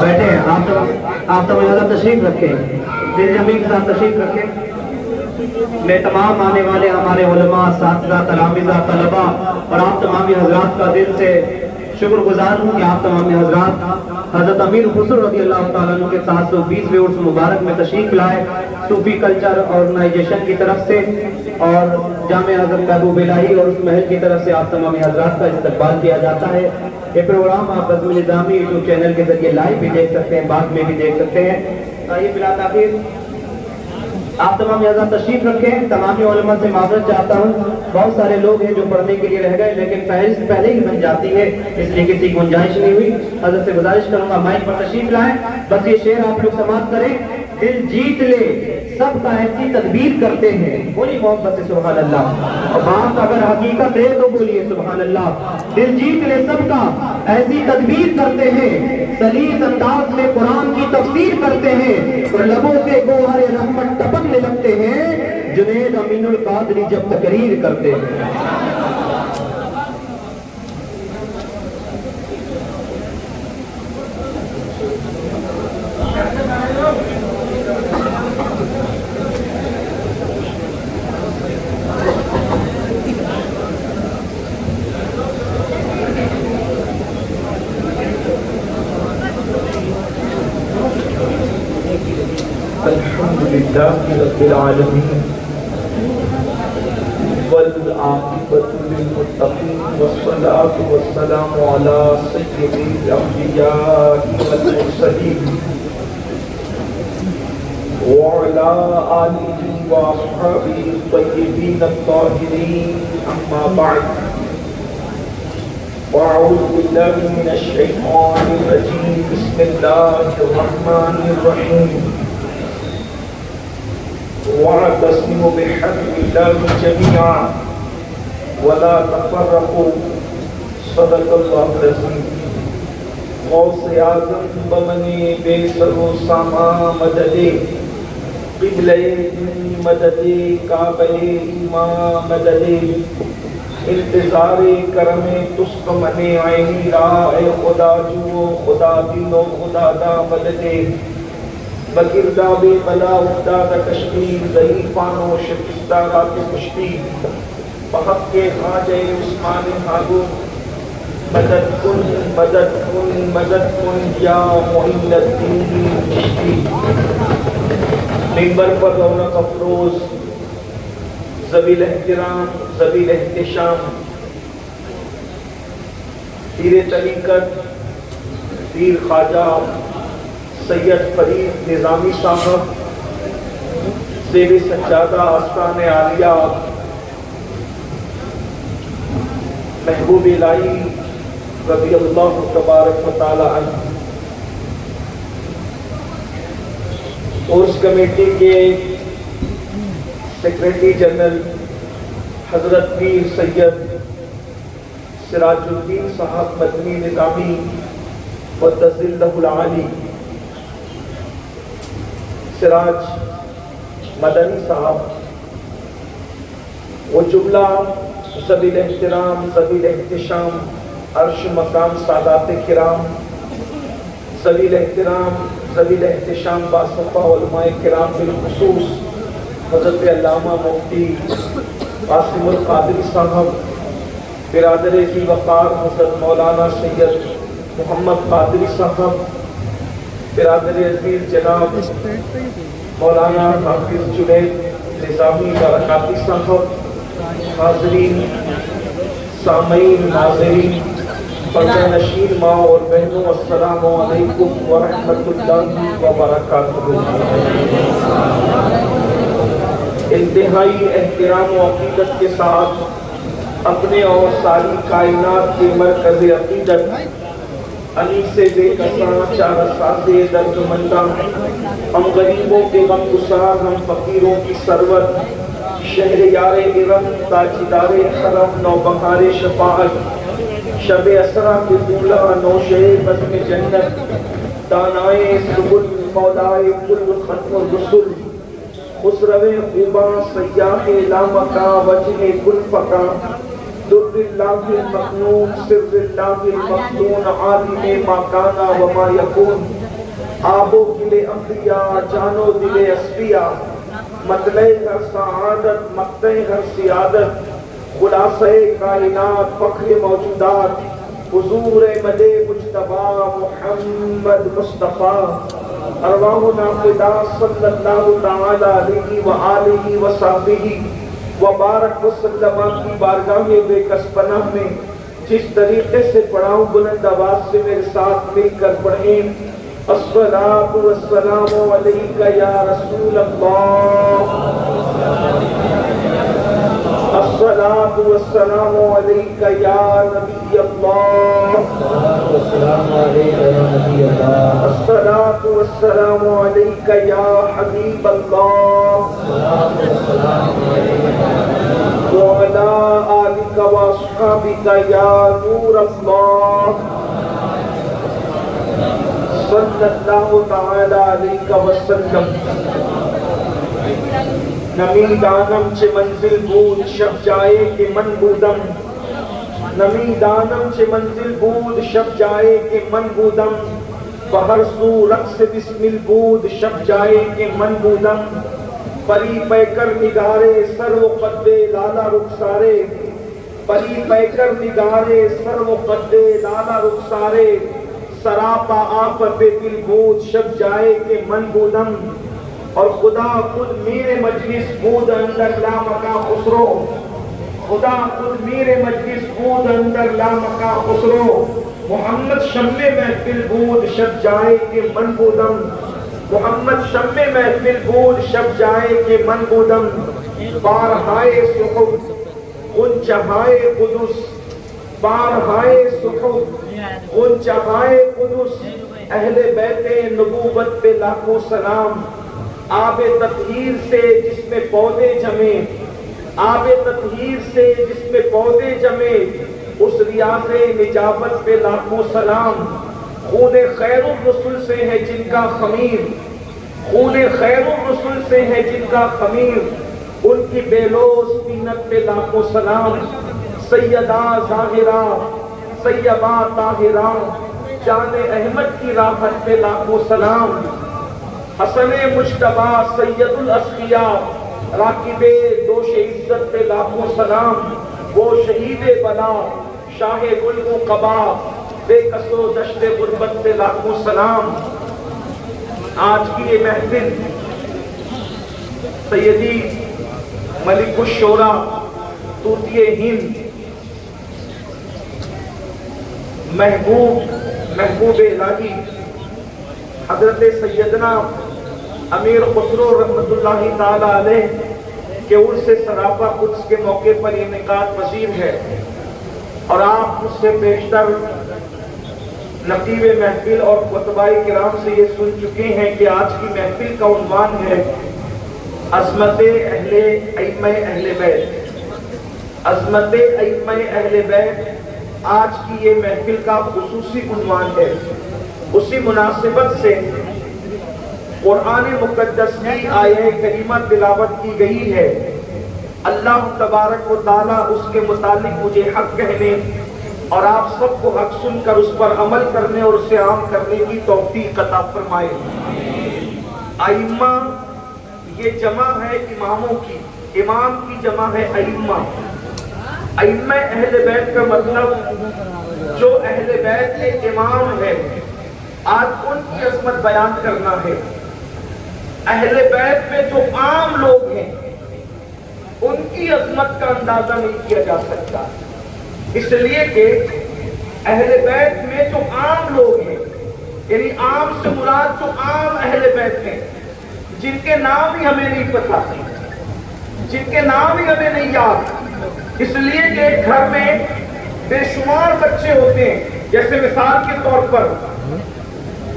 بیٹھے آپ تو یہاں تشریف رکھیں، دل جمی کے ساتھ تشریف رکھیں۔ میں تمام آنے والے ہمارے علماء، اساتذہ، تلامذہ، طلباء اور آپ تمامی حضرات کا دل سے شکر گزار ہوں کہ آپ تمامی حضرات حضرت امیر خسرو رضی اللہ تعالیٰ عنہ کے 720ویں عرس مبارک میں تشریف لائے۔ صوفی کلچر آرگنائزیشن کی طرف سے اور جامع حضرت محبوب الہی اور اس محل کی طرف سے آپ تمامی حضرات کا استقبال کیا جاتا ہے۔ یہ پروگرام آپ بزم نظامی یوٹیوب چینل کے ذریعے لائیو بھی دیکھ سکتے ہیں، بعد میں بھی دیکھ سکتے ہیں۔ یہ بلا تاخیر آپ تمام حضرات تشریف رکھیں۔ تمامی علماء سے معذرت چاہتا ہوں، بہت سارے لوگ ہیں جو پڑھنے کے لیے رہ گئے لیکن فہرست پہلے ہی بن جاتی ہے، اس لیے کسی کی گنجائش نہیں ہوئی۔ حضرت سے گزارش کروں گا مائک پر تشریف لائیں، بس یہ شعر آپ لوگ سماعت کریں۔ دل جیت لے سب کا ایسی تدبیر کرتے ہیں، بولی محبت سے سبحان اللہ، اور بات اگر حقیقت ہے تو بولیے سبحان اللہ۔ دل جیت لے سب کا ایسی تدبیر کرتے ہیں، سلیس انداز میں قرآن کی تفسیر کرتے ہیں، اور لبوں سے گوہر رحمت ٹپکنے لگتے ہیں، جنید امین القادری جب تقریر کرتے ہیں۔ الحمدللہ رب العالمین والعاقبۃ للمتقین والصلاة والسلام علی سید الانبیاء والمرسلین وعلی آلہ واصحابہ الطیبین الطاہرین، اما بعد واعوذ باللہ من الشیطان الرجیم، بسم اللہ الرحمن الرحیم، واعتصموا بحبل اللہ جميعا ولا تفرقوا، صدق اللہ العظیم۔ غوث اعظم بمن بے سر و ساما مدد، قبلہ دین مدد، کعبہ ایمان مدد، انتظار کرم تسک من عینی را، اے خدا جو خدا دین و خدا دا مدد، بکرداب بلا افتاد کشمیر، ضعیفان و شکستہ رات کشتی، بحق کے خواجہ عثمان ہارون، مدد کن مدد کن مدد کن یا معین الدین چشتی۔ منبر پر رونق افروز، ذوی الاحترام، ذوی الاحتشام، پیر طریقت پیر خواجہ سید فرید نظامی صاحب، زیر سجادہ آستان عالیہ محبوب الہی رضی اللہ تبارک و تعالی عنہ، عرس کمیٹی کے سیکریٹری جنرل حضرت پیر سید سراج الدین صاحب مدنی نظامی قدس اللہ العالی، سراج مدنی صاحب، وہ جملہ ذوی الاحترام، ذوی الاحتشام، عرش مقام سادات کرام، ذوی الاحترام، ذوی الاحتشام باصفہ علماء کرام، بالخصوص حضرت علامہ مفتی قاسم القادری صاحب، برادر ذی وقار حضرت مولانا سید محمد قادری صاحب، برادر عزیز جناب مولانا حافظ جنید نظامی برکاتی صاحب، حاضرین، سامعین، ناظرین، پردہ نشین ماں اور بہنوں، السلام علیکم ورحمۃ اللہ وبرکاتہ۔ انتہائی احترام و عقیدت کے ساتھ اپنے اور ساری کائنات کے مرکز عقیدت علی سے بے کساں چارہ ساز درد منداں، ہم غریبوں کے غم گسار، ہم فقیروں کی سرور، شہر یار ارم تاجدار حرم، نوبہار شفاعت شب اسرا کے دولا، نوشے بزم جنت، دانائے سبل مولائے کل ختم الرسل، خسرو خوباں سیاح لامکاں وجہ گل فکاں، در اللہ المکنون سر اللہ المختون، عالم ما کانا وما یکون، آب و گل انبیاء جانو دل اصفیاء، مطلع ہر سعادت مقطع ہر سیادت، خلاصہ کائنات فخر موجودات، حضور مدے مجتبی محمد مصطفیٰ، ارواحنا فدا صلی اللہ تعالی علیہ وآلہ وصحبہ وبارک وسلم کی بارگاہ بے کس پناہ میں جس طریقے سے پڑھاؤں بلند آواز سے میرے ساتھ مل کر پڑھیں، الصلاۃ والسلام علیک یا رسول اللہ، الصلاۃ والسلام علیک یا نبی اللہ، الصلاۃ والسلام علیک یا حبیب اللہ، وعلی آلک واصحابک یا نور اللہ، صلی اللہ تعالی علیہ وسلم۔ نمی دانم چه منزل بود شب جائے کہ من بودم، نمی دانم چه منزل بود شب جائے کہ من بودم، بہر سو رقص بسمل بود شب جائے کہ من بودم، پری پیکر نگارے سر و قد لالا رخسارے، پری پیکر نگارے سر و قد لالا رخسارے، سراپا آفت دل بود شب جائے کہ من بودم، اور خدا خود میرے مجلس بود اندر لامکاں خسرو، خدا خود میرے مجلس بود اندر لامکاں خسرو، محمد شمع محفل بود شب جائے کہ من بودم، محمد شمع محفل بود شب جائے کہ من بودم، بارہائے صحف غنچہائے قدس، بارہائے صحف غنچہائے قدس، اہل بیت نبوت پہ لاکھوں سلام، آب تطہیر سے جس میں پودے جمے، آب تطہیر سے جس میں پودے جمے، اس ریاض نجابت پہ لاکھوں سلام، خون خیر الرسل سے ہے جن کا خمیر، خون خیر الرسل سے ہے جن کا خمیر، ان کی بے لوث طینت پہ لاکھوں سلام، سیدہ ظاہرہ سیبہ طاہرہ جان احمد کی راحت پہ لاکھوں سلام، حسن مجتبی سید الاسقیاء راکب دوش عزت پہ لاکھوں سلام، وہ شہید بلا شاہ گل و قبا بے کس و دشت غربت پہ لاکھوں سلام۔ آج کی یہ محفل سیدی ملک الشورا طوطی ہند محبوب الہی حضرت سیدنا امیر خسرو رحمت اللہ تعالی علیہ کے عرس سراپا قدس کے موقع پر یہ انعقاد پذیر ہے، اور آپ مجھ سے بیشتر نقیب محفل اور خطباء کرام سے یہ سن چکے ہیں کہ آج کی محفل کا عنوان ہے عظمت ائمہ اہل بیت، عظمت ائمہ اہل بیت آج کی یہ محفل کا خصوصی عنوان ہے۔ اسی مناسبت سے قرآن مقدس کی آیہ کریمہ تلاوت کی گئی ہے، اللہ تبارک و تعالیٰ اس کے متعلق مجھے حق کہنے اور آپ سب کو حق سن کر اس پر عمل کرنے اور اسے عام کرنے کی توفیق عطا فرمائے۔ ائمہ یہ جمع ہے اماموں کی، امام کی جمع ہے ائمہ۔ ائمہ اہل بیت کا مطلب جو اہل بیت کے امام ہیں، آج ان کی عظمت بیان کرنا ہے۔ اہل بیت میں جو عام لوگ ہیں ان کی عظمت کا اندازہ نہیں کیا جا سکتا، اس لیے کہ اہل بیت میں جو عام لوگ ہیں، یعنی عام سے مراد جو عام اہل بیت ہیں، جن کے نام ہی ہمیں نہیں پتہ، جن کے نام ہی ہمیں نہیں یاد، اس لیے کہ ایک گھر میں بے شمار بچے ہوتے ہیں. جیسے مثال کے طور پر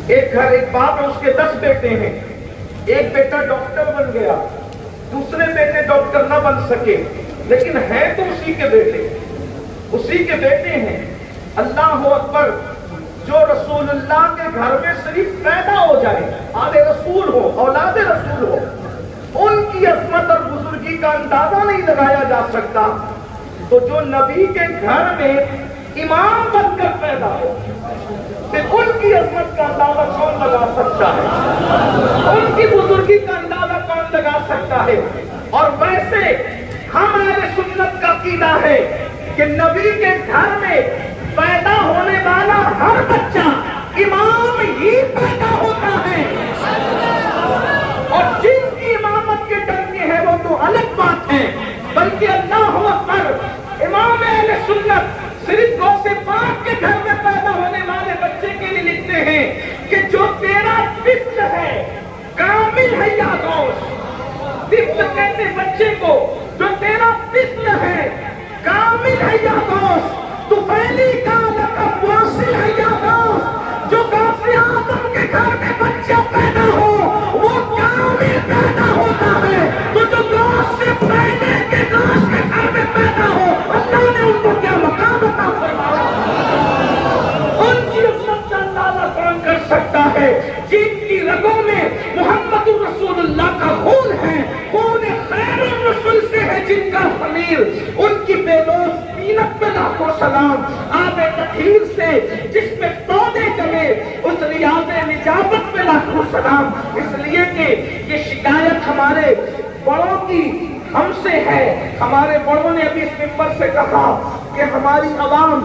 ایک گھر، ایک باپ ہے، اس کے 10 بیٹے ہیں. ایک بیٹا ڈاکٹر بن گیا، دوسرے بیٹے ڈاکٹر نہ بن سکے، لیکن ہے تو اسی کے بیٹے ہیں. اللہ اکبر. جو رسول اللہ کے گھر میں صرف پیدا ہو جائے، آل رسول ہو، اولاد رسول ہو، ان کی عظمت اور بزرگی کا اندازہ نہیں لگایا جا سکتا. تو جو نبی کے گھر میں امام بن کر پیدا ہو، پھر ان کی عظمت کا اندازہ کون لگا سکتا ہے؟ ان کی بزرگی کا اندازہ کون لگا سکتا ہے؟ اور ویسے ہم اہل سنت کا عقیدہ ہے کہ نبی کے گھر میں پیدا ہونے والا ہر بچہ امام ہی پیدا ہوتا ہے. اور جن کی امامت کے ڈرتے ہیں وہ تو الگ بات ہے، بلکہ اللہ اکبر، امام اہل سنت صرف غوث پاک کے گھر میں پیدا ہونے والے بچے کے لیے لکھتے ہیں کہ جو تیرا طفل ہے کامل ہے یا غوث. طفل کہتے بچے کو، جو تیرا طفل ہے کامل ہے یا غوث. تو پہلی کا لقب واصل ہے یا غوث. جو غوث اعظم کے گھر میں بچہ پیدا ہو وہ کامل پیدا ہوتا ہے. تو جو غوث سے پہلے کے غوث کے گھر میں پیدا ہو، اللہ نے ان کو کیا مقام عطا فرمایا. ان کی عظمت کا اندازہ کون کر سکتا ہے؟ جن کی رگوں میں محمد رسول اللہ کا خون ہے، خون خیر الرسول سے ہے جن کا خمیر. ان کی بے لوث تینت پہ لاکھوں سلام. آب تطہیر سے جس پہ پودے جمے اس ریاض نجابت پہ لاکھوں سلام. اس لیے کہ یہ شکایت ہمارے بڑوں کی ہم سے ہے. ہمارے بڑوں نے ابھی اس ممبر سے کہا کہ ہماری عوام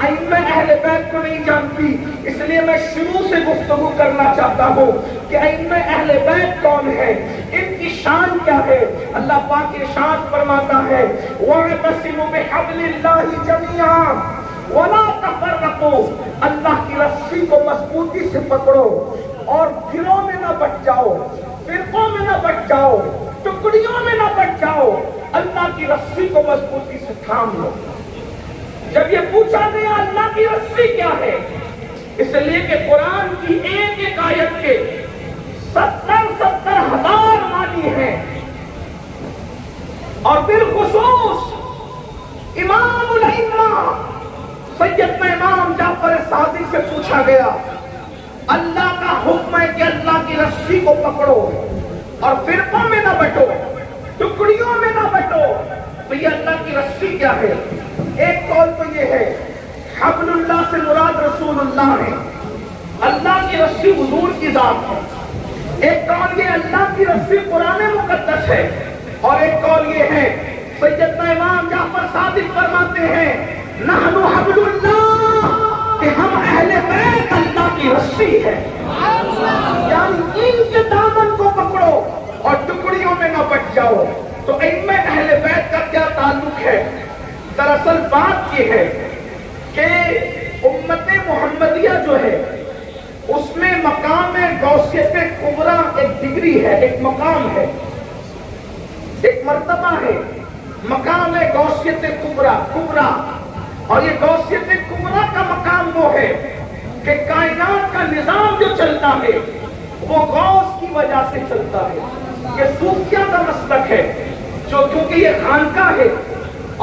ائمہ اہل بیت کو نہیں جانتی. اس لیے میں شروع سے گفتگو کرنا چاہتا ہوں کہ ائمہ اہل بیت کون ہے، ان کی شان کیا ہے. اللہ پاک ارشاد فرماتا ہے وَاعْتَصِمُوا بِحَبْلِ اللَّهِ جَمِيعًا وَلَا تَفَرَّقُوا. اللہ کی رسی کو مضبوطی سے پکڑو اور گھروں میں نہ بٹ جاؤ، فرقوں میں نہ بٹ جاؤ، ٹکڑیوں میں نہ بٹ جاؤ. اللہ کی رسی کو مضبوطی سے تھام لو. جب یہ پوچھا گیا اللہ کی رسی کیا ہے، اس لیے کہ قرآن کی ایک ایک آیت کے 70,000 معنی ہیں. اور بالخصوص امام الائمہ سیدنا امام جعفر صادق سے پوچھا گیا اللہ کا حکم ہے کہ اللہ کی رسی کو پکڑو اور فرقوں میں نہ بٹو، ٹکڑیوں میں نہ بٹو. تو یہ اللہ کی رسی کیا ہے؟ ایک قول تو یہ ہے حبل اللہ سے مراد رسول اللہ ہے، اللہ کی رسی حضور کی ذات ہے. ایک قول یہ اللہ کی رسی قرآن مقدس ہے، اور ایک قول یہ ہے سیدنا امام جعفر صادق فرماتے ہیں نحن حبل اللہ، کہ ہم اہل بیت اللہ کی رسی ہے. یعنی ان کے دامن کو پکڑو اور ٹکڑیوں میں نہ بٹ جاؤ. تو ان میں اہل بیت کا کیا تعلق ہے؟ دراصل بات یہ ہے کہ امت محمدیہ جو ہے اس میں مقام غوثیت کبریٰ ایک ڈگری ہے، ایک مقام ہے، ایک مرتبہ ہے. مقام غوثیت کبریٰ. اور یہ غوثیت کبریٰ کا مقام وہ ہے کہ کائنات کا نظام جو چلتا ہے وہ غوث کی وجہ سے چلتا ہے. یہ صوفیہ کا مسلک ہے، جو کیونکہ یہ خانقاہ ہے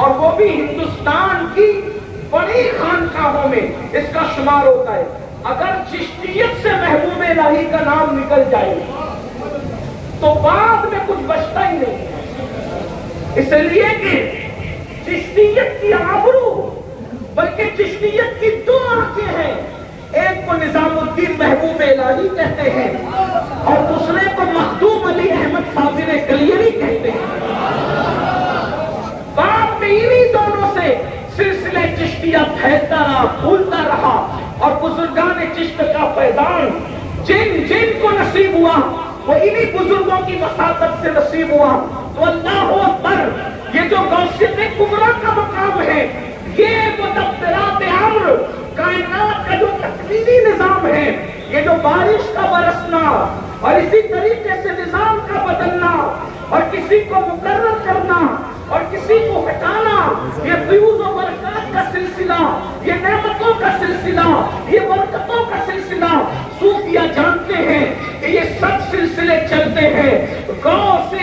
اور وہ بھی ہندوستان کی بڑی خانقاہوں میں اس کا شمار ہوتا ہے. اگر چشتیت سے محبوب الہی کا نام نکل جائے تو بعد میں کچھ بچتا ہی نہیں. اس لیے کہ چشتیت کی آبرو بلکہ چشتیت کی 2 آنکھیں ہیں. ایک کو نظام الدین محبوب الہی کہتے ہیں اور دوسرے کو مخدوم علی احمد فاضل کلیری کہتے ہیں. بعد میں انہی دونوں سے سلسلہ چشتیہ پھیلتا رہا، پھولتا رہا، اور بزرگان چشت کا فیضان جن کو نصیب ہوا وہ انہی بزرگوں کی وساطت سے نصیب ہوا. تو اللہ اکبر، یہ جو غوثیت کبریٰ کا مقام ہے یہ مدبرات امر، کائنات کا جو تقدیری نظام ہے، یہ جو بارش کا برسنا اور اسی طریقے سے نظام کا بدلنا اور کسی کو مقرر کرنا اور کسی کو ہٹانا، یہ فیوز و برکات کا سلسلہ، یہ نعمتوں کا سلسلہ، یہ برکتوں کا سلسلہ صوفیہ جانتے ہیں کہ یہ سب سلسلے چلتے ہیں غوث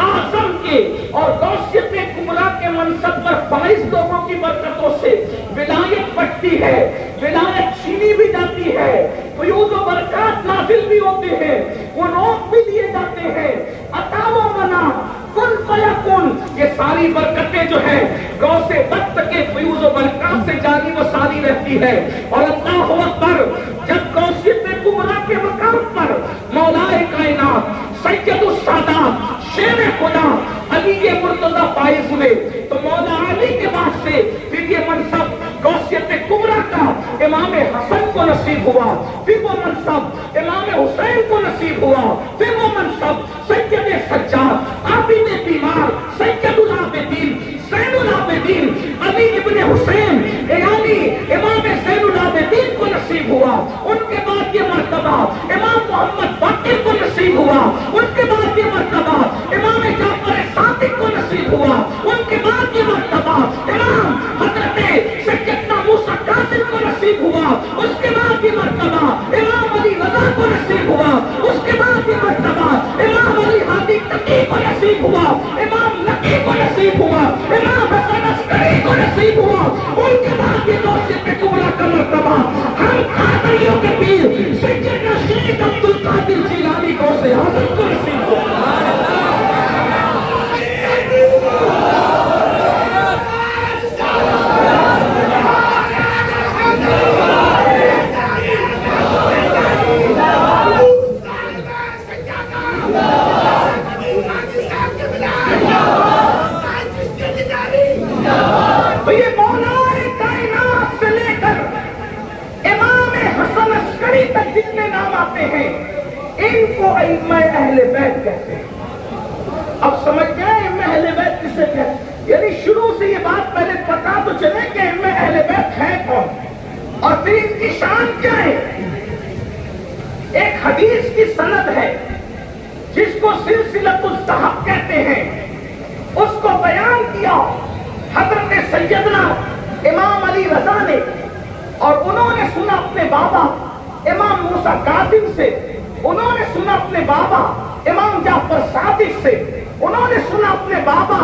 اعظم کے اور غوثیت کبریٰ کے منصب پر فائز لوگوں کی برکتوں سے ولایت بڑھتی ہے، ولایت چھینی بھی جاتی ہے، فیوز و برکات نازل بھی ہوتے ہیں، وہ روک بھی دیے جاتے ہیں، عطا و منع، کن فیکن، یہ ساری برکتیں جو ہیں غوث وقت کے فیوز و برکات سے جاری و ساری رہتی ہے۔ اور اللہ اکبر، جب غوثیت کبریٰ کے مقام پر مولا کائنات سید السادات شیر خدا علی مرتضیٰ فائز ہوئے تو مولا علی کے بعد سے پھر یہ منصب غوثیت کبریٰ کا امام حسن کو نصیب ہوا، پھر وہ منصب امام حسین کو نصیب ہوا، پھر وہ منصب سید سجاد عابد بیمار سید العابدین زین العابدین علی ابن حسین یعنی امام زین العابدین کو نصیب ہوا، ان کے بعد یہ مرتبہ امام محمد باقر کو نصیب ہوا، ان کے بعد یہ مرتبہ امام جعفر صادق کو نصیب ہوا، ان کے بعد یہ مرتبہ امام حضرت سیدنا موسیٰ کاظم کو نصیب ہوا، اس کے بعد یہ مرتبہ امام علی رضا کو نصیب ہوا، اس کے بعد یہ مرتبہ امام علی ہادی تقی کو نصیب ہوا، امام نقی کو نصیب ہوا، امام حسن عسکری کو نصیب ہوا، ان کے بعد یہ غوثیت کبریٰ کا مرتبہ ہم قادریوں کے پیر سیدنا شیخ عبد القادر جیلانی کو سے حضرت کو نصیب ہوا۔ تو یہ مولا کائنات سے لے کر امام حسن عسکری تک جتنے نام آتے ہیں ان کو ائمہ اہل بیت کہتے ہیں۔ اب سمجھ گئے ائمہ اہل بیت کسے کہتے ہیں؟ یعنی شروع سے یہ بات پہلے پتا تو چلے کہ ائمہ اہل بیت ہیں کون اور پھر ان کی شان کیا ہے۔ ایک حدیث کی سند ہے جس کو سلسلۃ الذہب کہتے ہیں، اس کو بیان کیا حضرت سیدنا امام علی رضا نے، اور انہوں نے سنا اپنے بابا امام موسیٰ کاظم سے، انہوں نے سنا اپنے بابا امام جعفر صادق سے، انہوں نے سنا اپنے بابا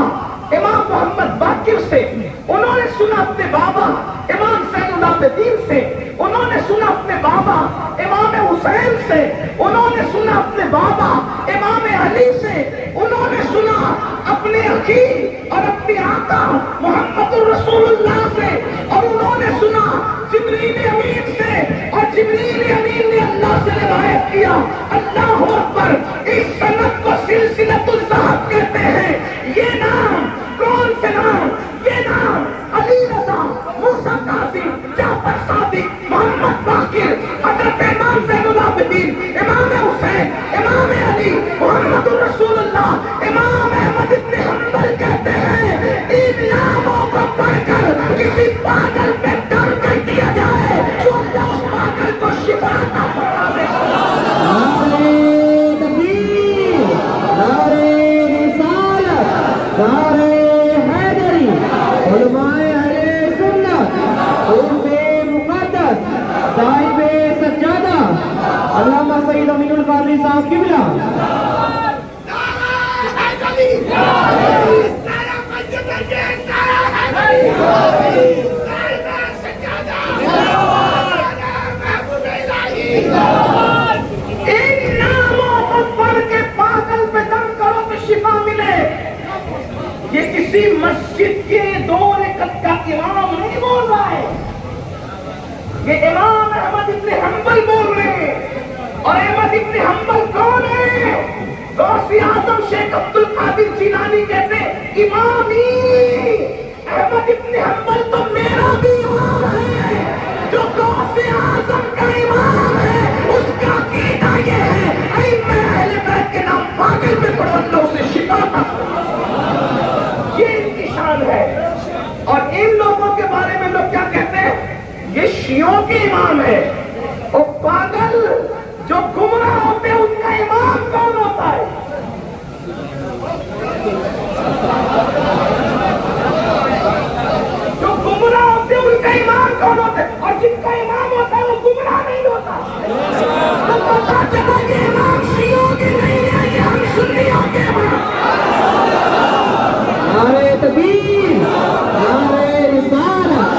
امام محمد باقر سے، انہوں نے سنا اپنے بابا امام زین العابدین سے، انہوں نے سنا اپنے بابا امام حسین سے، انہوں نے سنا اپنے بابا امام علی سے، انہوں نے سنا اپنے عقیل اور اپنے آقا محمد الرسول اللہ سے، اور انہوں نے سنا جبریل امین سے، اور جبریل امین نے اللہ سے روایت کیا۔ اللہ اکبر، اس سند کو سلسلۃ الذہب کہتے ہیں۔ یہ نام کون سے نام؟ یہ نام علی رضا، موسیٰ کاظم، جعفر صادق، محمد باقر، حضرت امام زین العابدین، امام حسین، امام علی، محمد الرسول اللہ، امام احمد ابن حنبل کہتے ہیں۔ ان ناموں کو پڑھ کر کسی پاگل پہ ڈر کر دیا جائے تو اللہ اس پاگل کو شفا عطا فرمائے۔ نعرہ تکبیر، نعرہ رسالت، نعرہ حیدری، علماء اہل سنت، حروف مقدس، صاحب سجادہ علامہ سید امین القادری صاحب قبلہ۔ ان ناموں کو پڑھ کے پاگل پہ دم کرو تو شفا ملے۔ یہ کسی مسجد کے 2 رکعت کا امام نہیں بول رہا ہے، یہ امام احمد ابن حنبل بول رہے ہیں۔ اور احمد ابن حنبل کون ہے؟ غوث اعظم شیخ عبد القادر جیلانی کہتے ہیں امامی۔ احمد ابن حنبل تو میرا بھی امام ہے، جو غوث اعظم کا امام ہے اس کا عقیدہ یہ ہے ائمہ اہل بیت کے نام پاگل میں پڑھو اللہ اسے شفا عطا فرمائے۔ یہ ان کی شان ہے۔ اور ان لوگوں کے بارے میں لوگ کیا کہتے ہیں؟ یہ شیعوں کے امام ہے۔ اور پاگل جو گمراہ ہوتے ہیں ان کا امام کون ہوتا ہے؟ مسلمان ہوتے ہیں، اور جن کا امام ہوتا ہے وہ گمراہ نہیں ہوتا. تو پتا چلا یہ امام شیعوں کی نہیں ہے، یہ ہم سنیوں کے امام. نعرہ تکبیر، نعرہ رسالت.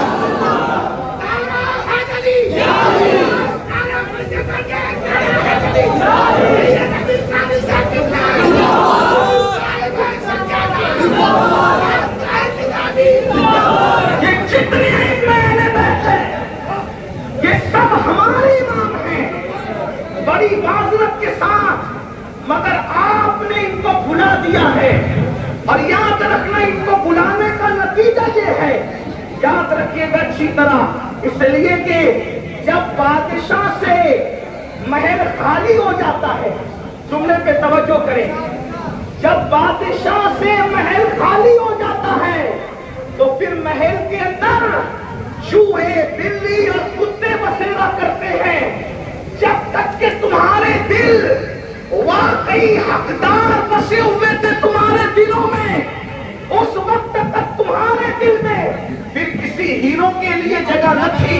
یہ جتنے اہل بیت ہیں یہ سب ہمارے امام ہیں، بڑی معذرت کے ساتھ، مگر آپ نے ان کو بلا دیا ہے. اور یاد رکھنا ان کو بلانے کا نتیجہ یہ ہے، یاد رکھیے گا اچھی طرح، اس لیے کہ جب بادشاہ سے محل خالی ہو جاتا ہے، جملے پہ توجہ کریں، جب بادشاہ سے محل خالی ہو جاتا ہے تو پھر محل کے اندر چوہے، بلی اور کتے بسیرا کرتے ہیں. جب تک کہ تمہارے دل واقعی حقدار بسے ہوئے تھے تمہارے دلوں میں، اس وقت تک تمہارے دل میں پھر کسی ہیرو کے لیے جگہ نہ تھی،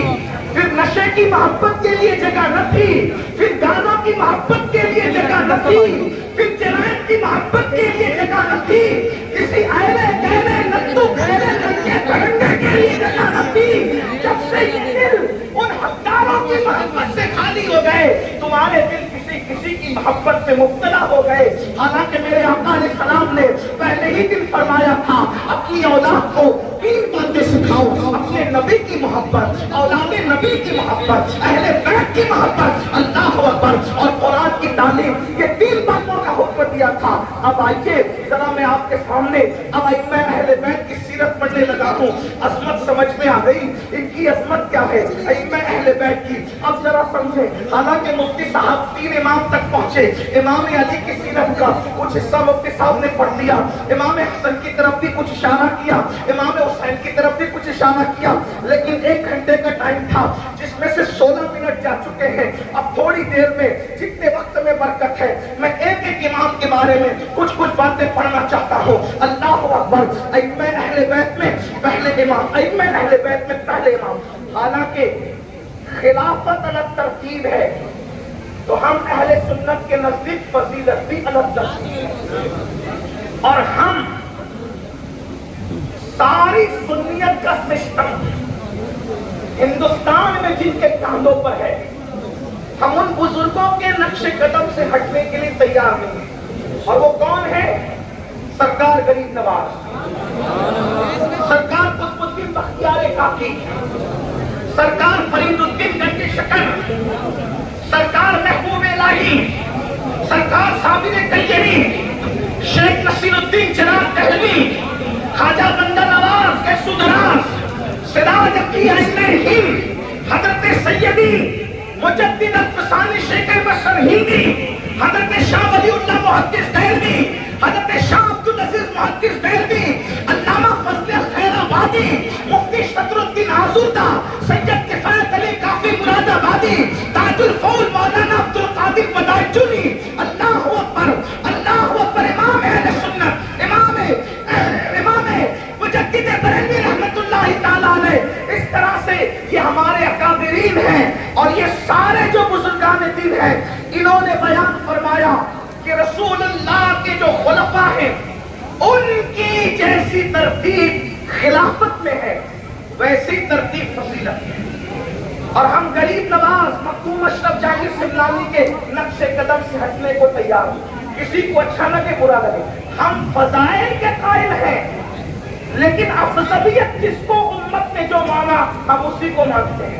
پھر نشے کی محبت کے لیے جگہ نہ تھی، پھر گانوں کی محبت کے لیے جگہ نہ تھی، پھر جنائن کی محبت کے لیے جگہ نہ تھی، کسی ایلے گہلے نتو گہلے لڑکے بھرنگے کے لیے جگہ نہ تھی. جب سے یہ دل ان حقداروں کی محبت سے خالی ہو گئے، تمہارے دل کسی کی محبت میں مبتلا ہو گئے. حالانکہ میرے آقا علیہ السلام نے پہلے ہی دن فرمایا تھا اپنی اولاد کو 3 باتیں سکھاؤ، اپنے نبی کی محبت، اولاد نبی کی محبت، اہل بیت کی محبت، اللہ اکبر، اور قرآن کی تعلیم. یہ 3 باتوں کا حکم دیا تھا. اب آئیے ذرا میں آپ کے سامنے اب میں اہل بیت کی سیرت پڑھنے لگا ہوں. عظمت سمجھ میں آ گئی ان کی عظمت کیا ہے میں اہل بیت کی. اب ذرا سمجھیں، حالانکہ مفتی صاحب 3 امام تک پہنچے. امام علی کی سیرت کا کچھ حصہ مفتی صاحب نے پڑھ لیا، امام حسن کی طرف بھی کچھ اشارہ کیا، امام حسین کی طرف بھی کچھ اشارہ کیا، لیکن 1 گھنٹے کا ٹائم تھا جس میں سے 16 منٹ جا چکے ہیں. اب تھوڑی دیر میں جتنے وقت میں برکت ہے میں ایک ایک امام کے بارے میں کچھ باتیں پڑھنا چاہتا ہوں. اللہ اکبر. ائمہ اہل بیت میں پہلے امام، ائمہ اہل بیت میں پہلے امام. حالانکہ خلافت الگ ترتیب ہے تو ہم اہل سنت کے نزدیک فضیلت بھی الگ ترتیب ہے، اور ہم ساری سنیت کا سسٹم ہندوستان میں جن کے کاندھوں پر ہے، ہم ان بزرگوں کے نقش قدم سے ہٹنے کے لیے تیار نہیں ہیں. اور وہ کون ہے؟ سرکار غریب نواز، سرکار قطب الدین بختیار کاکی، سرکار فرید الدین گنج شکر، سرکار محبوب الہی، سرکار صابر کیری، شیخ نصیر الدین چراغ دہلوی، خواجہ بندہ نواز کے سدراس، سراج کی ائمہ ہند، حضرت سیدی مجدد الفسانی شیخ بصر ہندی، حضرت شاہ ولی اللہ محدث دہلوی، حضرت شاہ عبدالعزیز محدث دہلوی، علامہ فضل خیر آبادی، مفتی صدر الدین آزودہ، سید کفایت علی کافی مراد آبادی، تاج الفول مولانا عبد القادر بدائچونی. اللہ اکبر، اللہ اکبر. امام اہل سنت، امام مجدد بریلوی رحمت اللہ تعالیٰ علیہ. اس طرح سے یہ ہمارے اکابرین ہیں، اور یہ سارے جو بزرگان دین ہیں انہوں نے بیان فرمایا کہ رسول اللہ کے جو خلفاء ہیں ان کی جیسی ترتیب خلافت میں ہے ویسی ترتیب فضیلت میں. اور ہم غریب نواز مخدوم اشرف جہانگیر سمنانی کے نقش قدم سے ہٹنے کو تیار ہیں. کسی کو اچھا لگے برا لگے، ہم فضائل کے قائل ہیں، لیکن افضلیت جس کو امت نے جو مانا ہم اسی کو مانتے ہیں،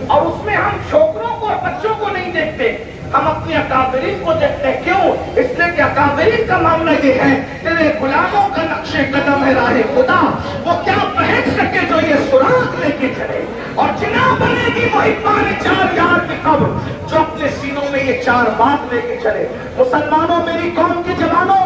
اور اس میں ہم چھوکروں کو اور بچوں کو نہیں دیکھتے، ہم اپنے اکابرین کو دیکھتے ہیں. کیوں؟ اس لیے کہ اکابرین کا معاملہ یہ ہے تیرے غلاموں کا نقش قدم ہے راہ خدا، وہ کیا پہن سکے جو یہ سراغ لے کے چلے. اور جنا بنے گی محبان 4 یار کی قبر جو اپنے سینوں میں یہ 4 بات لے کے چلے. مسلمانوں، میری قوم کے جوانوں،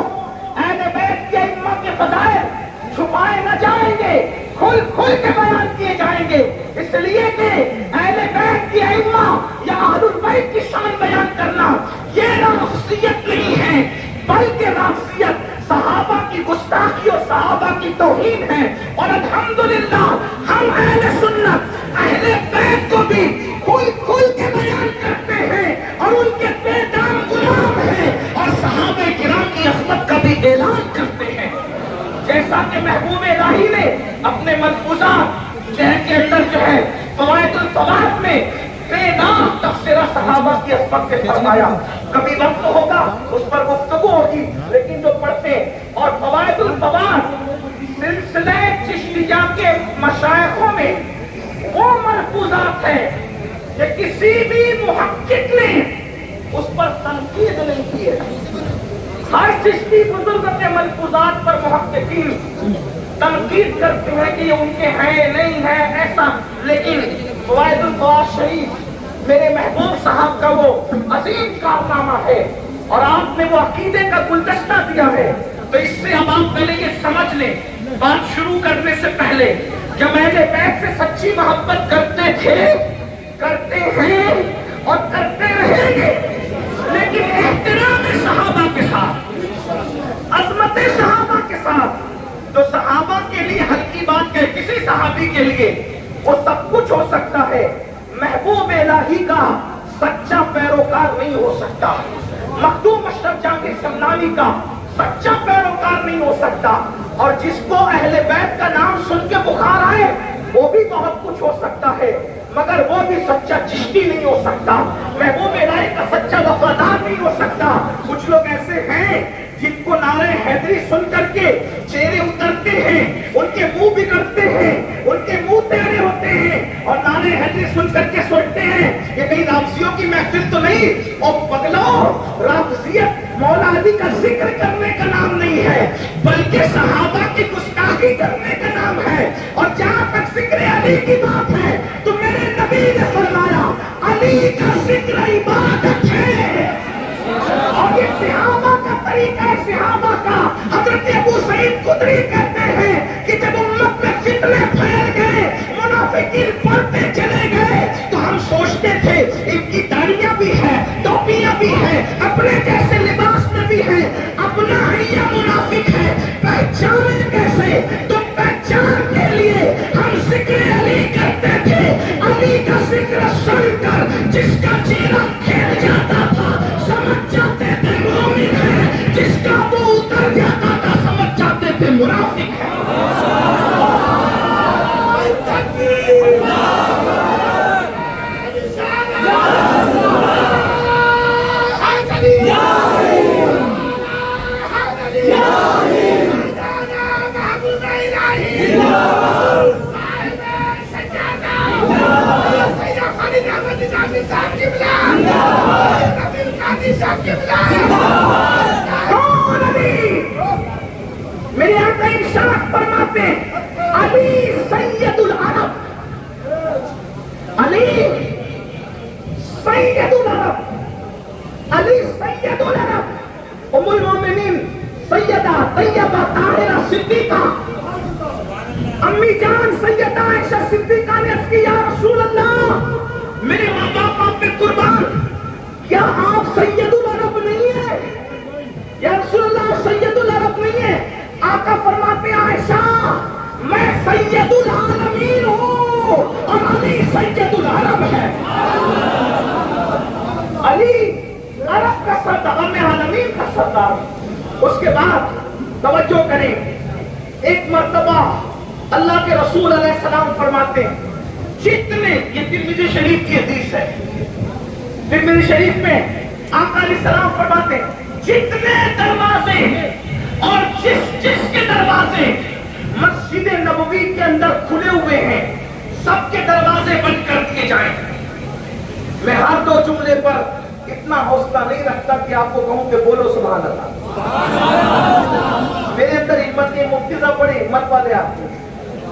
اہل بیت کے ائمہ کے فضائل چھپائے نہ جائیں گے، کھل کے بیان کیے جائیں گے. اس لیے کہ اہل بیت کی ائمہ یا اہل البیت کی شان بیان کرنا یہ رافضیت نہیں ہے، بلکہ رافضیت صحابہ کی گستاخی اور صحابہ کی توہین ہے. اور الحمدللہ ہم اہل سنت اہل بیت کو بھی کھل کھل کے بیان کرتے ہیں اور ان کے بے دام غلام ہیں اور صحابہ کرام کی عظمت کا بھی اعلان کرتے ہیں. جیسا کہ محبوب الہی نے اپنے ملفوظات کے اندر جو ہے فوائد الفوائد میں بے نام تفسیرہ صحابہ کی عظمت کے فرمایا. کبھی وقت ہوگا اس پر گفتگو ہوگی، لیکن جو پڑھتے اور فوائد الفوائد سلسلہ چشتیہ کے مشائخوں میں وہ ملفوظات ہیں کہ کسی بھی محقق نے اس پر تنقید نہیں کی ہے. ہر چشتی بزرگ کے ملفوظات پر محققین تنقید کرتے ہیں کہ یہ ان کے ہیں نہیں ہے ایسا، لیکن فوائد الفوائد شریف میرے محبوب صاحب کا وہ عظیم کارنامہ ہے اور آپ نے وہ عقیدے کا گلدستہ دیا ہے. تو اس سے اب آپ پہلے یہ سمجھ لیں، بات شروع کرنے سے پہلے جب اہل بیت سے سچی محبت کرتے تھے، کرتے ہیں اور کرتے رہیں گے، لیکن احترام صحابہ کے ساتھ، عظمت صحابہ کے ساتھ. تو صحابہ کے لیے ہلکی بات ہے، کسی صحابی کے لیے وہ سب کچھ ہو سکتا ہے، محبوب الہی کا سچا پیروکار نہیں ہو سکتا، مخدوم اشرف جہانگیر سمنانی کا سچا پیروکار نہیں ہو سکتا. اور جس کو اہل بیت کا نام سن کے بخار آئے وہ بھی بہت کچھ ہو سکتا ہے، مگر وہ بھی سچا چشتی نہیں ہو سکتا، محبوب الہی کا سچا وفادار نہیں ہو سکتا. کچھ لوگ ایسے ہیں جن کو نعرہ حیدری سن کر کے چہرے اترتے ہیں، ان کے منہ بگڑتے ہیں، ان کے منہ ٹیڑھے ہوتے ہیں، اور نعرہ حیدری سن کر کے سوچتے ہیں کہ کہیں رافضیوں کی محفل تو نہیں. اور پگلو، رافضیت مولا علی کا ذکر کرنے کا نام نہیں ہے، بلکہ صحابہ کی گستاخی کرنے کا نام ہے. اور جہاں تک ذکر علی کی بات ہے تو میرے نبی نے فرمایا علی کا ذکر عبادت ہے. اور یہ صحابہ کا طریقہ ہے، صحابہ کا. حضرت ابو سعید خدری کہتے ہیں کہ جب امت میں فتنے پھیل گئے، منافقین پڑھتے چلے گئے، تو ہم سوچتے تھے ان کی داڑیاں بھی ہیں، ٹوپیاں بھی ہیں، اپنے جیسے لباس میں بھی ہیں، اپنا ہے یا منافق ہے، پہچانے کیسے؟ تو پہچان کے لیے ہم ذکر علی کرتے تھے. علی کا ذکر سن کر جس کا چہرہ کھل جاتا تھا سمجھ جاتے تھے مومن ہے، جس کا منہ اتر جاتا تھا سمجھ جاتے تھے منافق ہے. میرے آقا ارشاد فرماتے ہیں علی سید العرب، علی سید العرب، علی سید العرب. ام المومنین سیدہ طیبہ طاہرہ صدیقہ امی جان سیدہ عائشہ صدیقہ نے عرض کی یا رسول اللہ میرے ماں باپ آپ پہ قربان، کیا آپ سید العرب نہیں ہیں؟ یا رسول اللہ سید العرب نہیں ہے. آقا فرماتے ہیں عائشہ میں سید العالمین ہوں اور علی سید العرب ہے. علی عرب کا سردار، ہم عالمین کا سردار. اس کے بعد توجہ کریں، ایک مرتبہ اللہ کے رسول علیہ السلام فرماتے ہیں جتنے، یہ ترمذی شریف کی حدیث ہے، ترمذی شریف میں آقا علیہ السلام فرماتے ہیں جتنے دروازے اور جس کے دروازے مسجد نبوی کے اندر کھلے ہوئے ہیں سب کے دروازے بند کر دیے جائیں. میں ہر دو جملے پر اتنا حوصلہ نہیں رکھتا کہ آپ کو کہوں کہ بولو سبحان اللہ. میرے اندر ہمت کی مفتزہ پڑی، ہمت والے آپ کی،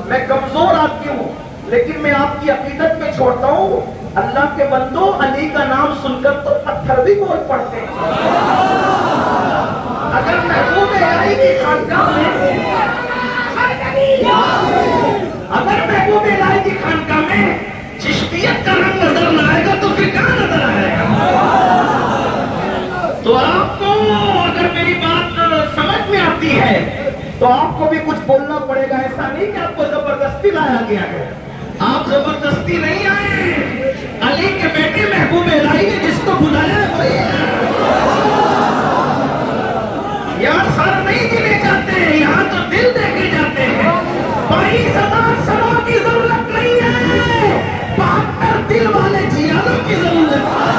میں کمزور آپ کی ہوں، لیکن میں آپ کی عقیدت میں چھوڑتا ہوں. اللہ کے بندو علی کا نام سن کر تو پتھر بھی بول پڑتے ہیں. اگر محبوب الہی کی خانقاہ میں، اگر محبوب الہی کی خانقاہ میں چشتیت کا رنگ نظر نہ آئے گا تو پھر کہاں نظر آئے گا؟ تو آپ کو اگر میری بات سمجھ میں آتی ہے تو آپ کو بھی کچھ بولنا پڑے گا. ایسا نہیں کہ آپ کو زبردستی لایا گیا ہے. آپ زبردستی نہیں آئے، علی کے بیٹے محبوب الہی نے جس کو بلایا ہے وہی ہے۔ یہاں سر نہیں دینے جاتے ہیں، یہاں تو دل دیکھے جاتے ہیں۔ 22,000 سروں کی ضرورت نہیں ہے، 72 دل والے جیادوں کی ضرورت ہے۔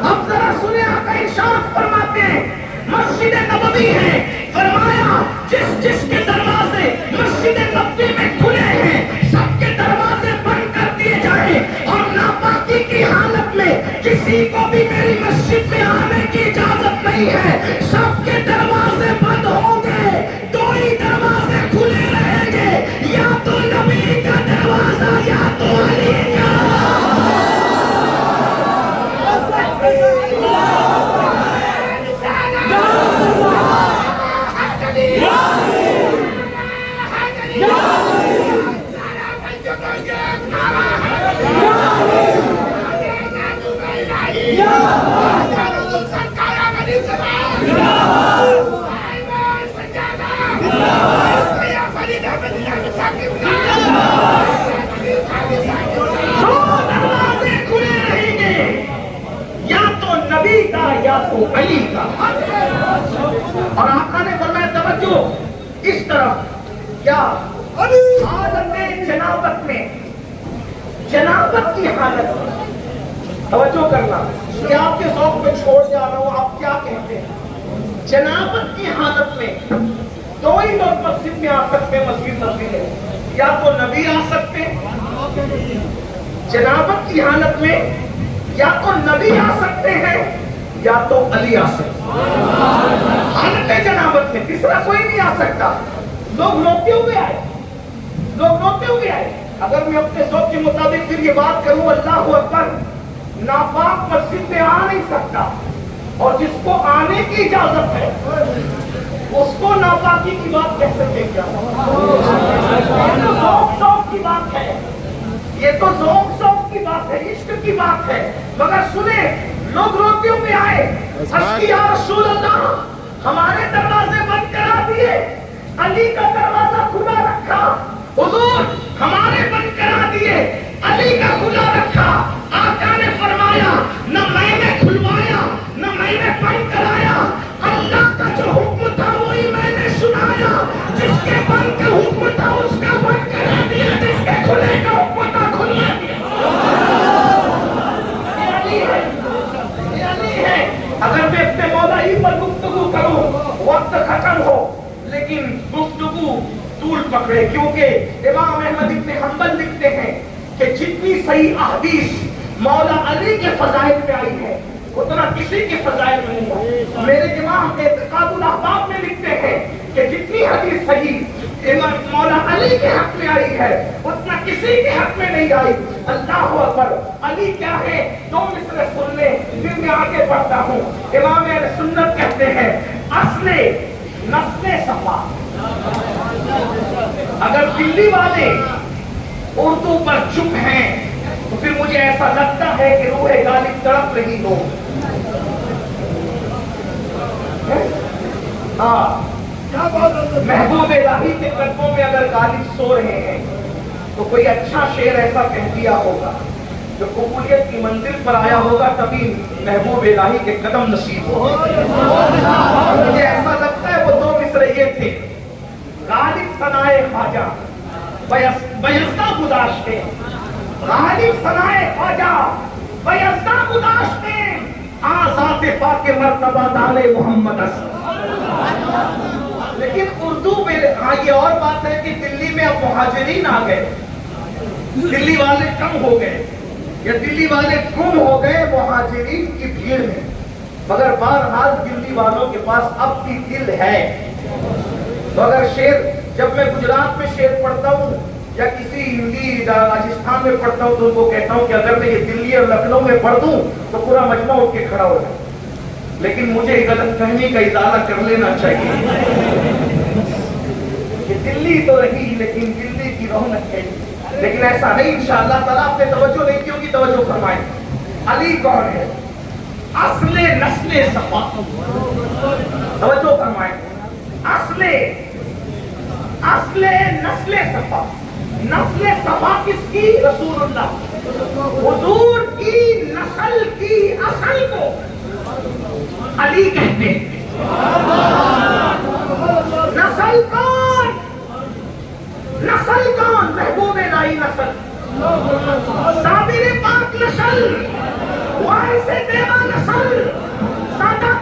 اب ذرا سنیں، آقا ارشاد فرماتے ہیں مسجد نبوی ہے، فرمایا جس کے دروازے مسجد نبوی میں کھلے ہیں سب کے دروازے بند کر دیے جائیں، اور ناپاکی کی حالت میں کسی کو بھی میری مسجد میں آنے کی اجازت نہیں ہے، سب کے دروازے بند ہوں گے، دو ہی دروازے کھلے رہیں گے، یا تو نبی کا دروازہ یا تو علی کا۔ یا تو علی کا۔ اور آقا نے فرمایا توجہ اس طرف، کیا حالت جنابت میں، جنابت کی حالت میں توجہ کرنا، کہ آپ کے ذوق میں چھوڑ جا رہا ہوں، آپ کیا کہتے ہیں؟ جنابت کی حالت میں دو ہی لوگ مسجد میں آ سکتے ہیں، مسجد نبوی ہے، یا تو نبی آ سکتے ہیں جنابت کی حالت میں، یا تو نبی آ سکتے ہیں یا تو علی آ سکتے ہیں حالت جنابت میں، تیسرا کوئی نہیں آ سکتا۔ لوگ روتے ہوئے آئے، لوگ روتے ہوئے آئے۔ اگر میں اپنے ذوق کے مطابق پھر یہ بات کروں اللہ اکبر، ناپاک مسجد میں آ نہیں سکتا، اور جس کو آنے کی اجازت ہے اس کو ناپاکی کی بات کہہ سکتے کیا؟ یہ تو ذوق کی بات ہے، یہ تو ذوق کی بات ہے، عشق کی بات ہے۔ مگر سنیں، لوگ روتے ہوئے آئے، عرض کی یا رسول اللہ ہمارے دروازے بند کرا دیے، علی کا دروازہ کھلا رکھا، حضور ہمارے بند کرا دیے، علی کا کھلا رکھا۔ آقا نے فرمایا نہ میں نے کھلوایا نہ میں نے بند کرایا، اللہ کا جو حکم تھا وہی میں نے سنایا، جس کے بند کا حکم تھا اس کا بند کرا دیا، جس کے کھلے کا حکم تھا کھلوا دیا۔ اگر میں اپنے مولا ہی پر گفتگو کروں وقت ختم ہو، لیکن گفتگو طول پکڑے، کیونکہ امام احمد ابن حنبل لکھتے ہیں کہ جتنی صحیح احادیث مولا علی کے فضائل میں آئی ہے اتنا کسی کے فضائل میں نہیں آئی۔ میرے امام اعتقاد الاحباب میں لکھتے ہیں کہ جتنی حدیث صحیح مولا علی کے حق میں آئی ہے اتنا کسی کے حق میں نہیں آئی۔ اللہ اکبر، علی کیا ہے؟ دو مصرع سن لیں پھر میں آگے بڑھتا ہوں۔ امام اہل سنت کہتے ہیں اصل نسل صفا۔ اگر دلی والے اردو پر چپ ہیں تو پھر مجھے ایسا لگتا ہے کہ روح غالب تڑپ رہی ہو۔ محبوب الہی کے قدموں میں اگر غالب سو رہے ہیں تو کوئی اچھا شعر ایسا کہہ دیا ہوگا جو قبولیت کی منزل پر آیا ہوگا، تبھی محبوب الہی کے قدم نصیب ہو۔ مجھے ایسا لگتا ہے وہ دو مصرع یہ تھے، غالب ثنائے خواجہ بیزدہ گذاشتے، غالب ثنائے خواجہ بیزدہ گذاشتے، آزاد پاک مرتبہ دال محمد است۔ لیکن اردو میں یہ اور بات ہے کہ دلی میں اب مہاجرین آ گئے، دلی والے کم ہو گئے یا دلی والے گم ہو گئے مہاجرین کی بھیڑ میں، مگر بہرحال دلی والوں کے پاس اب بھی دل ہے۔ مگر شعر جب میں گجرات میں شعر پڑھتا ہوں یا کسی ہندی راجستھان میں پڑھتا ہوں تو ان کو کہتا ہوں کہ اگر میں یہ دلی اور لکھنؤ میں پڑھ دوں تو پورا مجمع اٹھ کے کھڑا ہو جائے، لیکن مجھے غلط فہمی کا ازالہ کر لینا چاہیے کہ دلی تو رہی لیکن دلی کی رونق ہے، لیکن ایسا نہیں۔ انشاءاللہ تعالیٰ آپ نے توجہ نہیں کی ہوگی، توجہ فرمائیں۔ علی کون ہے؟ اصل نسل صفا، توجہ فرمائیں۔ اصل نسل صفا، نسل صفا کس کی؟ رسول اللہ. حضور کی نسل کی اصل کو علی کہتے ہیں. نسل کون؟ نسل کون؟ محبوب الہی نسل، صابر پاک نسل، وارث دیوا نسل، سادہ